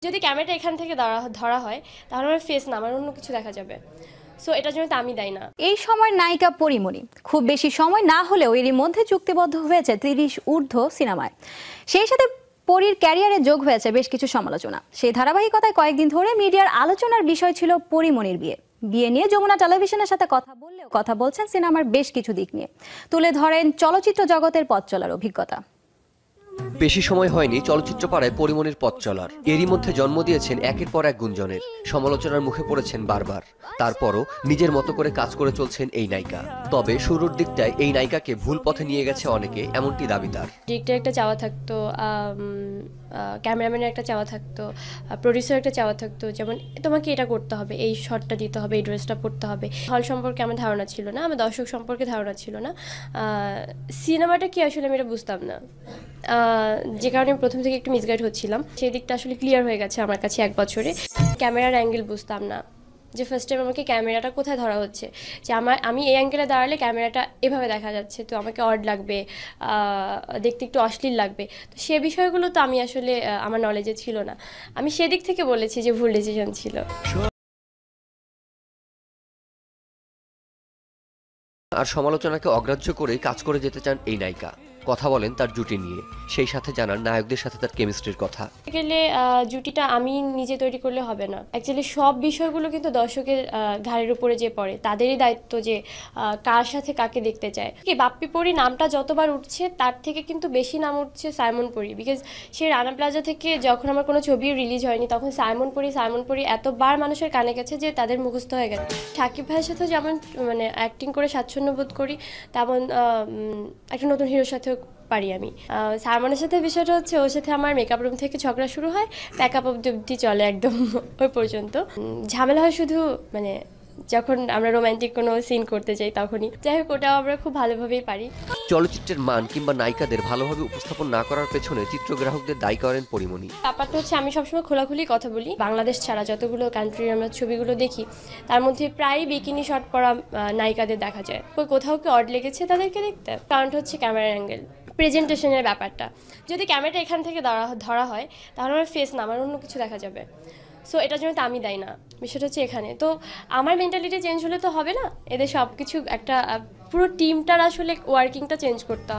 যদি ক্যামেরাটা এখান থেকে ধরা হয় তাহলে আমার ফেস না, আমার অন্য কিছু দেখা যাবে। সো এটার জন্য তো আমি দায়ী না। এই সময় নায়িকা পরীমণি খুব বেশি সময় না হলেও এরই মধ্যে চুক্তিবদ্ধ হয়েছে 30 ঊর্ধ্ব সিনেমায়। সেই সাথে পরীর ক্যারিয়ারে যোগ হয়েছে বেশ কিছু সমালোচনা। সেই ধারাবাহিকতায় কয়েকদিন ধরে মিডিয়ার আলোচনার বিষয় ছিল পরীমণির বিয়ে নিয়ে যমুনা টেলিভিশনের সাথে কথা বলছেন সিনেমার বেশ কিছু দিক নিয়ে, তুলে ধরেন চলচ্চিত্র জগতের পথ চলার অভিজ্ঞতা। বেশি সময় হয়নি চলচ্চিত্র পাড়ায় পরীমণির পথ চলার। এরই মধ্যে জন্ম দিয়েছেন একের পর এক গুঞ্জনের, সমালোচনার মুখে পড়েছেন বারবার। তারপরও নিজের মতো করে কাজ করে চলছেন এই নায়িকা। তবে শুরুর দিকটায় এই নায়িকাকে ভুল পথে নিয়ে গেছে অনেকে, এমনটি দাবি তার। ডিরেক্টর একটা চাওয়া থাকতো, ক্যামেরাম্যানের একটা চাওয়া থাকতো, প্রডিউসার একটা চাওয়া থাকতো, যেমন তোমাকে এটা করতে হবে, এই শটটা দিতে হবে, এই ড্রেসটা পরতে হবে। হল সম্পর্কে আমার ধারণা ছিল না, আমার দর্শক সম্পর্কে ধারণা ছিল না, সিনেমাটা কি আসলে আমি এটা বুঝতাম না, যে কারণে আমি প্রথম থেকে একটু মিসগাইড হচ্ছিলাম। সেই দিকটা আসলে ক্লিয়ার হয়ে গেছে আমার কাছে 1 বছরে। ক্যামেরার অ্যাঙ্গেল বুঝতাম না, যে ফার্স্ট টাইম আমাকে ক্যামেরাটা কোথায় ধরা হচ্ছে, যে আমি এই অ্যাঙ্গেলে দাঁড়ালে ক্যামেরাটা এভাবে দেখা যাচ্ছে, তো আমাকে অড লাগবে, দেখতে একটু অশ্লীল লাগবে। তো সে বিষয়গুলো তো আমি আসলে আমার নলেজে ছিল না। আমি সেদিক থেকে বলেছি যে ভুল ডিসিশন ছিল। আর সমালোচনাকে অগ্রাহ্য করেই কাজ করে যেতে চান এই নায়িকা। কথা বলেন তার জুটি নিয়ে, সেই সাথে জানান নায়কদের সাথে তার কেমিস্ট্রির কথা। গেলে জুটিটা আমি নিজে তৈরি করলে হবে না। অ্যাকচুয়ালি সব বিষয়গুলো কিন্তু দর্শকের ঘাড়ের উপরে যে পড়ে, তাদেরই দায়িত্ব যে কার সাথে কাকে দেখতে চায়। কি বাপ্পি পরি নামটা যতবার উঠছে তার থেকে কিন্তু বেশি নাম উঠছে সাইমন পরি, বিকজ সে রানা প্লাজা থেকে যখন আমার কোনো ছবি রিলিজ হয়নি তখন সাইমন পরি এতবার মানুষের কানে গেছে যে তাদের মুখস্থ হয়ে গেছে। শাকিব ভাইয়ের সাথে যেমন মানে অ্যাক্টিং করে স্বাচ্ছন্দ্য বোধ করি, তেমন একটা নতুন হিরোর সাথেও পারি আমি। সালমানের সাথে বিষয়টা হচ্ছে, ওর সাথে আমার মেকআপ রুম থেকে ঝগড়া শুরু হয়, প্যাকআপ অবধি চলে একদম ওই পর্যন্ত। ঝামেলা হয় শুধু মানে যখন আমরা রোমান্টিক কোনো সিন করতে যাই তখনই। যাই হোক, ওটাও আমরা খুব ভালোভাবেই পারি। চলচ্চিত্রের মান কিংবা নায়িকাদের ভালোভাবে উপস্থাপন না করার পেছনে চিত্রগ্রাহকদের দায়ী করেন পরীমণি। ব্যাপারটা হচ্ছে, আমি সবসময় খোলাখুলি কথা বলি। বাংলাদেশ ছাড়া যতগুলো কান্ট্রির আমরা ছবিগুলো দেখি, তার মধ্যে প্রায় বিকিনি শট পরা নায়িকাদের দেখা যায়। কোথাও কি অড লেগেছে তাদেরকে দেখতে, কারণটা হচ্ছে ক্যামেরার অ্যাঙ্গেল, প্রেজেন্টেশনের ব্যাপারটা। যদি ক্যামেরাটা এখান থেকে ধরা হয় তাহলে আমার ফেস না, আমার অন্য কিছু দেখা যাবে। সো এটার জন্য তো আমি দায়ী না। বিষয়টা হচ্ছে এখানে তো আমার মেন্টালিটি চেঞ্জ হলে তো হবে না, এদের সব কিছু একটা পুরো টিমটার আসলে ওয়ার্কিংটা চেঞ্জ করতে হবে।